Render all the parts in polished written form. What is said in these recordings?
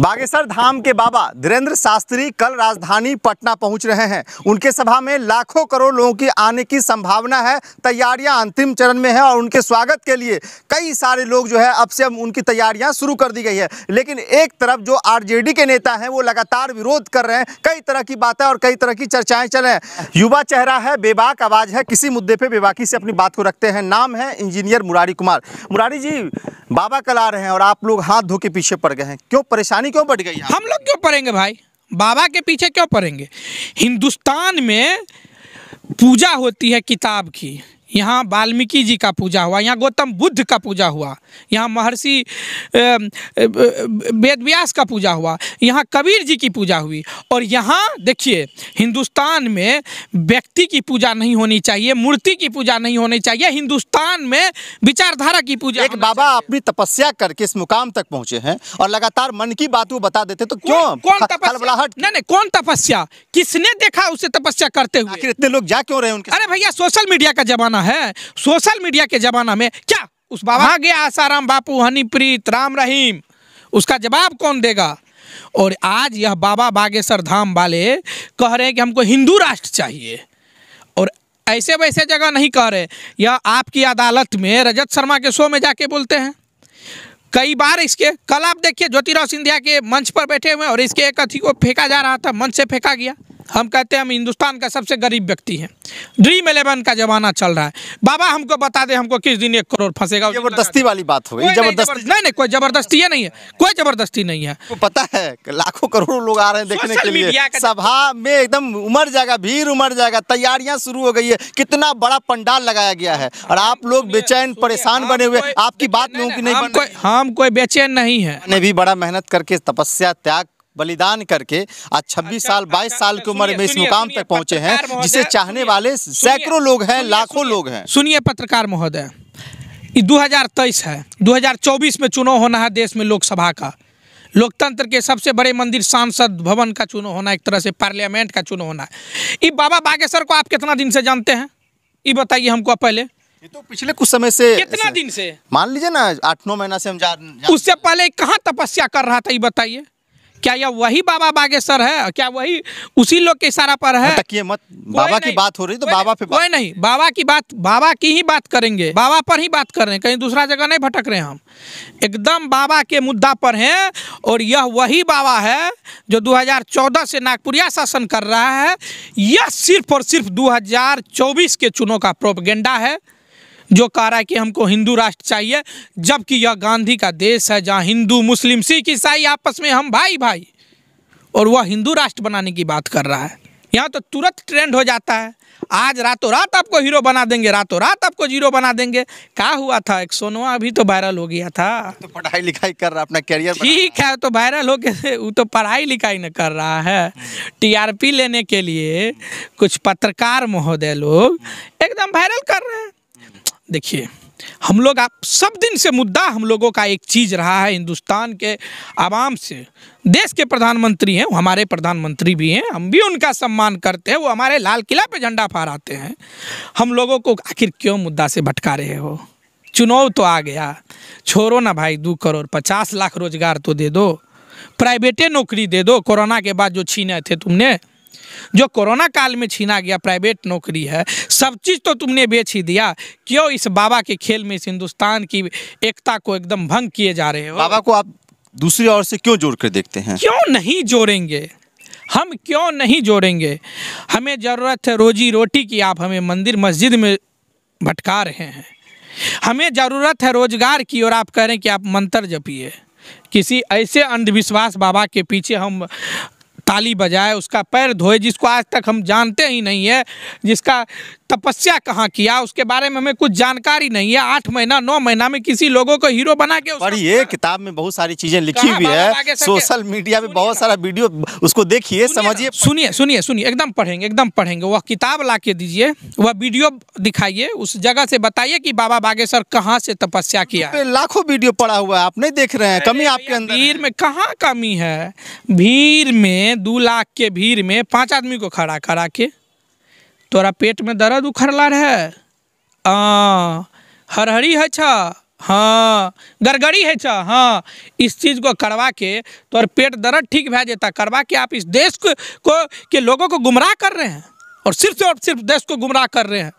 बागेश्वर धाम के बाबा धीरेन्द्र शास्त्री कल राजधानी पटना पहुंच रहे हैं। उनके सभा में लाखों करोड़ लोगों की आने की संभावना है। तैयारियां अंतिम चरण में है और उनके स्वागत के लिए कई सारे लोग जो है अब से उनकी तैयारियां शुरू कर दी गई है। लेकिन एक तरफ जो आरजेडी के नेता हैं वो लगातार विरोध कर रहे हैं। कई तरह की बातें और कई तरह की चर्चाएं चल रही हैं। युवा चेहरा है, बेबाक आवाज़ है, किसी मुद्दे पर बेबाकी से अपनी बात को रखते हैं। नाम है इंजीनियर मुरारी कुमार। मुरारी जी, बाबा कल आ रहे हैं और आप लोग हाथ धो के पीछे पड़ गए हैं, क्यों? परेशानी क्यों बढ़ गई? हम लोग क्यों पड़ेंगे भाई? बाबा के पीछे क्यों पड़ेंगे? हिंदुस्तान में पूजा होती है किताब की। यहाँ वाल्मीकि जी का पूजा हुआ, यहाँ गौतम बुद्ध का पूजा हुआ, यहाँ महर्षि वेदव्यास का पूजा हुआ, यहाँ कबीर जी की पूजा हुई। और यहाँ देखिए, हिंदुस्तान में व्यक्ति की पूजा नहीं होनी चाहिए, मूर्ति की पूजा नहीं होनी चाहिए। हिंदुस्तान में विचारधारा की पूजा। एक बाबा अपनी तपस्या करके इस मुकाम तक पहुंचे हैं और लगातार मन की बात वो बता देते, तो क्यों कौन तपस्या? नहीं, कौन तपस्या? किसने देखा उसे तपस्या करते हुए? आखिर इतने लोग जा क्यों रहे उनके? अरे भैया, सोशल मीडिया का जमाना है। सोशल मीडिया के जमाना में क्या उस बाबा गया आसाराम बापू हनीप्रीत राम रहीम, उसका जवाब कौन देगा? और आज यह बाबा बागेश्वर धाम वाले कह रहे हैं कि हमको हिंदू राष्ट्र चाहिए, और ऐसे वैसे जगह नहीं कह रहे। यह आपकी अदालत में रजत शर्मा के शो में जाके बोलते हैं कई बार। इसके कल आप देखिए ज्योतिराव सिंधिया के मंच पर बैठे हुए और इसके एक अथी को फेंका जा रहा था, मंच से फेंका गया। हम कहते हैं हम हिंदुस्तान का सबसे गरीब व्यक्ति हैं। ड्रीम 11 का जमाना चल रहा है। बाबा हमको बता दे हमको किस दिन 1 करोड़ फंसेगा। जबरदस्ती वाली बात हो गई। जबरदस्ती नहीं, कोई जबरदस्ती नहीं है, कोई जबरदस्ती नहीं है। तो पता है लाखों करोड़ों लोग आ रहे हैं देखने के लिए। सभा में एकदम उमड़ जाएगा, भीड़ उमड़ जाएगा, तैयारियां शुरू हो गई है। कितना बड़ा पंडाल लगाया गया है और आप लोग बेचैन परेशान बने हुए। आपकी बात लोगों की नहीं, हम कोई बेचैन नहीं है। ने भी बड़ा मेहनत करके तपस्या त्याग बलिदान करके आज 26 साल 22 साल की उम्र में इस मुकाम तक पहुंचे हैं, जिसे चाहने वाले सैकड़ों लोग हैं, लाखों लोग हैं। सुनिए पत्रकार महोदय, 2023 है, 2024 में चुनाव होना है देश में लोकसभा का। लोकतंत्र के सबसे बड़े मंदिर संसद भवन का चुनाव होना, एक तरह से पार्लियामेंट का चुनाव होना है। ये बाबा बागेश्वर को आप कितना दिन से जानते हैं? ये बताइए हमको पहले। ये तो पिछले कुछ समय से। कितना दिन से? मान लीजिए ना 8-9 महीना से हम उससे पहले कहाँ तपस्या कर रहा था? ये बताइए, क्या यह वही बाबा बागेश्वर है? क्या वही उसी लोग के इशारा पर है? भटकिए मत, बाबा की बात हो रही तो बाबा पे कोई नहीं, बाबा की ही बात करेंगे, बाबा पर ही बात कर रहे हैं, कहीं दूसरा जगह नहीं भटक रहे हैं। हम एकदम बाबा के मुद्दा पर हैं। और यह वही बाबा है जो 2014 से नागपुरिया शासन कर रहा है। यह सिर्फ और सिर्फ 2024 के चुनाव का प्रोपेगेंडा है, जो कह रहा है कि हमको हिंदू राष्ट्र चाहिए, जबकि यह गांधी का देश है जहां हिंदू मुस्लिम सिख ईसाई आपस में हम भाई भाई, और वह हिंदू राष्ट्र बनाने की बात कर रहा है। यहाँ तो तुरंत ट्रेंड हो जाता है। आज रातों रात आपको हीरो बना देंगे, रातों रात आपको जीरो बना देंगे। क्या हुआ था? एक सोनवा अभी तो वायरल हो गया था। तो पढ़ाई लिखाई कर रहा, अपना करियर ठीक है, तो वायरल हो गया। वो तो पढ़ाई लिखाई न कर रहा है, टीआरपी लेने के लिए कुछ पत्रकार महोदय लोग एकदम वायरल कर रहे हैं। देखिए, हम लोग आप सब दिन से मुद्दा हम लोगों का एक चीज़ रहा है, हिंदुस्तान के आवाम से। देश के प्रधानमंत्री हैं, वो हमारे प्रधानमंत्री भी हैं, हम भी उनका सम्मान करते हैं, वो हमारे लाल किला पे झंडा फहराते हैं। हम लोगों को आखिर क्यों मुद्दा से भटका रहे हो? चुनाव तो आ गया, छोड़ो ना भाई। 2 करोड़ 50 लाख रोजगार तो दे दो, प्राइवेटे नौकरी दे दो। कोरोना के बाद जो छीने थे तुमने, जो कोरोना काल में छीना गया प्राइवेट नौकरी है, सब चीज़ तो तुमने बेच ही दिया। क्यों इस बाबा के खेल में इस हिंदुस्तान की एकता को एकदम भंग किए जा रहे हो? बाबा को आप दूसरी ओर से क्यों जोड़ कर देखते हैं? क्यों नहीं जोड़ेंगे हम? क्यों नहीं जोड़ेंगे? हमें ज़रूरत है रोजी रोटी की, आप हमें मंदिर मस्जिद में भटका रहे हैं। हमें ज़रूरत है रोजगार की और आप कह रहे हैं कि आप मंत्र जपिए। किसी ऐसे अंधविश्वास बाबा के पीछे हम ताली बजाए, उसका पैर धोए, जिसको आज तक हम जानते ही नहीं है, जिसका तपस्या कहाँ किया उसके बारे में हमें कुछ जानकारी नहीं है। 8 महीना 9 महीना में किसी लोगों को हीरो बना के पर ये किताब में बहुत सारी चीजें लिखी हुई है, सोशल मीडिया पे बहुत सारा वीडियो, उसको देखिए, समझिए। सुनिए एकदम पढ़ेंगे। वह किताब ला के दीजिए, वह वीडियो दिखाइए, उस जगह से बताइए कि बाबा बागेश्वर कहाँ से तपस्या किया। लाखों वीडियो पड़ा हुआ है, आप नहीं देख रहे हैं? कमी आपके अंदर? भीड़ में कहाँ कमी है? भीड़ में 2 लाख के भीड़ में 5 आदमी को खड़ा करा के तोरा पेट में दर्द उखड़ला रहे, हरहरी है छा, हाँ गड़गड़ी है छा, हाँ इस चीज़ को करवा के तोर पेट दर्द ठीक भै जाता, करवा के आप इस देश को के लोगों को गुमराह कर रहे हैं और सिर्फ देश को गुमराह कर रहे हैं।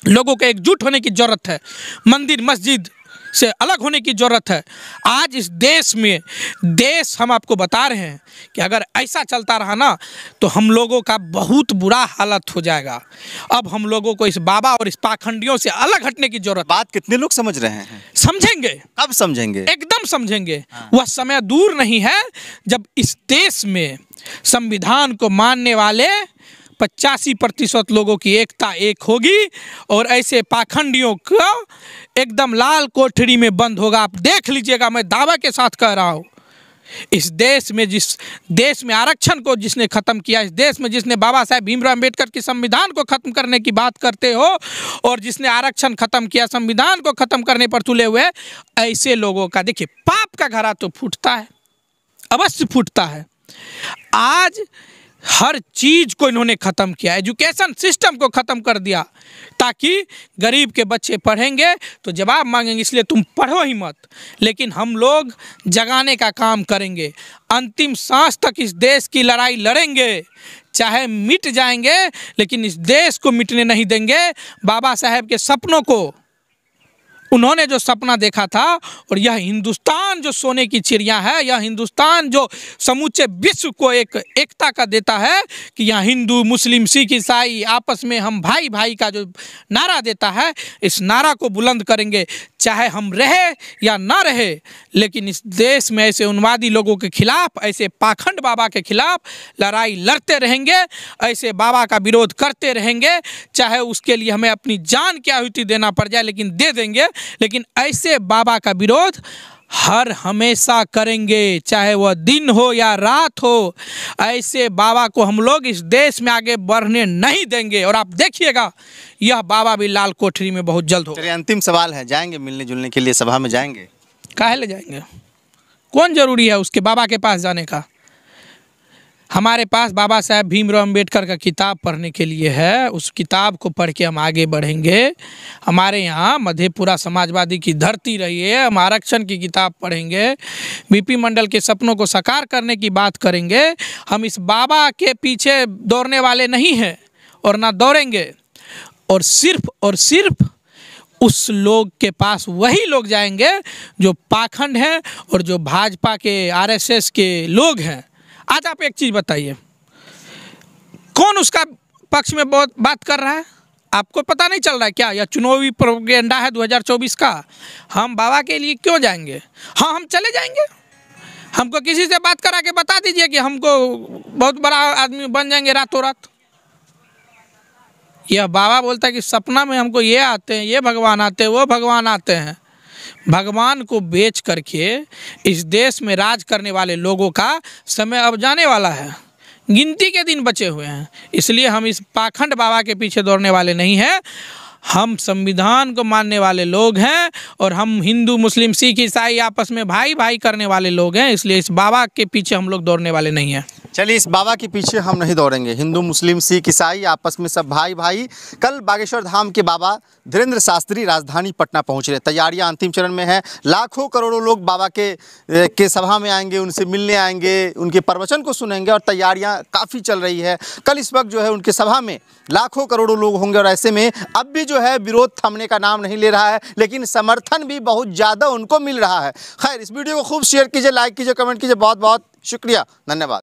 लोगों को एकजुट होने की ज़रूरत है, मंदिर मस्जिद से अलग होने की ज़रूरत है। आज इस देश हम आपको बता रहे हैं कि अगर ऐसा चलता रहा ना तो हम लोगों का बहुत बुरा हालत हो जाएगा। अब हम लोगों को इस बाबा और इस पाखंडियों से अलग हटने की जरूरत। बात कितने लोग समझ रहे हैं? समझेंगे। कब समझेंगे? एकदम समझेंगे। वह समय दूर नहीं है जब इस देश में संविधान को मानने वाले 85% लोगों की एकता एक होगी और ऐसे पाखंडियों को एकदम लाल कोठरी में बंद होगा। आप देख लीजिएगा, मैं दावा के साथ कह रहा हूँ। इस देश में, जिस देश में आरक्षण को जिसने ख़त्म किया, इस देश में जिसने बाबा साहेब भीमराव अम्बेडकर के संविधान को ख़त्म करने की बात करते हो और जिसने आरक्षण ख़त्म किया, संविधान को ख़त्म करने पर तुले हुए ऐसे लोगों का देखिए पाप का घड़ा तो फूटता है, अवश्य फूटता है। आज हर चीज़ को इन्होंने ख़त्म किया, एजुकेशन सिस्टम को ख़त्म कर दिया ताकि गरीब के बच्चे पढ़ेंगे तो जवाब मांगेंगे, इसलिए तुम पढ़ो ही मत। लेकिन हम लोग जगाने का काम करेंगे, अंतिम सांस तक इस देश की लड़ाई लड़ेंगे, चाहे मिट जाएंगे लेकिन इस देश को मिटने नहीं देंगे। बाबा साहेब के सपनों को, उन्होंने जो सपना देखा था, और यह हिंदुस्तान जो सोने की चिड़िया है, यह हिंदुस्तान जो समूचे विश्व को एक एकता का देता है कि यहाँ हिंदू मुस्लिम सिख ईसाई आपस में हम भाई भाई का जो नारा देता है, इस नारा को बुलंद करेंगे, चाहे हम रहे या ना रहे। लेकिन इस देश में ऐसे उन्मादी लोगों के खिलाफ, ऐसे पाखंड बाबा के खिलाफ लड़ाई लड़ते रहेंगे, ऐसे बाबा का विरोध करते रहेंगे, चाहे उसके लिए हमें अपनी जान की आहुति देना पड़ जाए, लेकिन दे देंगे। लेकिन ऐसे बाबा का विरोध हर हमेशा करेंगे, चाहे वह दिन हो या रात हो। ऐसे बाबा को हम लोग इस देश में आगे बढ़ने नहीं देंगे। और आप देखिएगा यह बाबा भी लाल कोठरी में बहुत जल्द हो। अंतिम सवाल है, जाएंगे मिलने जुलने के लिए, सभा में जाएंगे? काहे ले जाएंगे? कौन जरूरी है उसके बाबा के पास जाने का? हमारे पास बाबा साहेब भीमराव अम्बेडकर का किताब पढ़ने के लिए है, उस किताब को पढ़ के हम आगे बढ़ेंगे। हमारे यहाँ मधेपुरा समाजवादी की धरती रही है, हम आरक्षण की किताब पढ़ेंगे, बीपी मंडल के सपनों को साकार करने की बात करेंगे। हम इस बाबा के पीछे दौड़ने वाले नहीं हैं और ना दौड़ेंगे। और सिर्फ उस लोग के पास वही लोग जाएंगे जो पाखंड हैं और जो भाजपा के आरएसएस के लोग हैं। आज आप एक चीज़ बताइए, कौन उसका पक्ष में बहुत बात कर रहा है? आपको पता नहीं चल रहा है क्या? यह चुनावी प्रोपेगेंडा है 2024 का। हम बाबा के लिए क्यों जाएंगे? हाँ, हम चले जाएंगे। हमको किसी से बात करा के बता दीजिए कि हमको बहुत बड़ा आदमी बन जाएंगे रातों रात। यह बाबा बोलता है कि सपना में हमको ये आते हैं, ये भगवान आते हैं, वो भगवान आते हैं। भगवान को बेच करके इस देश में राज करने वाले लोगों का समय अब जाने वाला है, गिनती के दिन बचे हुए हैं। इसलिए हम इस पाखंड बाबा के पीछे दौड़ने वाले नहीं हैं। हम संविधान को मानने वाले लोग हैं और हम हिंदू मुस्लिम सिख ईसाई आपस में भाई भाई करने वाले लोग हैं। इसलिए इस बाबा के पीछे हम लोग दौड़ने वाले नहीं हैं। चलिए, इस बाबा के पीछे हम नहीं दौड़ेंगे। हिंदू मुस्लिम सिख ईसाई आपस में सब भाई भाई। कल बागेश्वर धाम के बाबा धीरेन्द्र शास्त्री राजधानी पटना पहुंच रहे, तैयारियां अंतिम चरण में हैं। लाखों करोड़ों लोग बाबा के सभा में आएंगे, उनसे मिलने आएंगे, उनके प्रवचन को सुनेंगे और तैयारियां काफ़ी चल रही है। कल इस वक्त जो है उनके सभा में लाखों करोड़ों लोग होंगे और ऐसे में अब भी जो है विरोध थमने का नाम नहीं ले रहा है, लेकिन समर्थन भी बहुत ज़्यादा उनको मिल रहा है। खैर, इस वीडियो को खूब शेयर कीजिए, लाइक कीजिए, कमेंट कीजिए। बहुत बहुत शुक्रिया, धन्यवाद।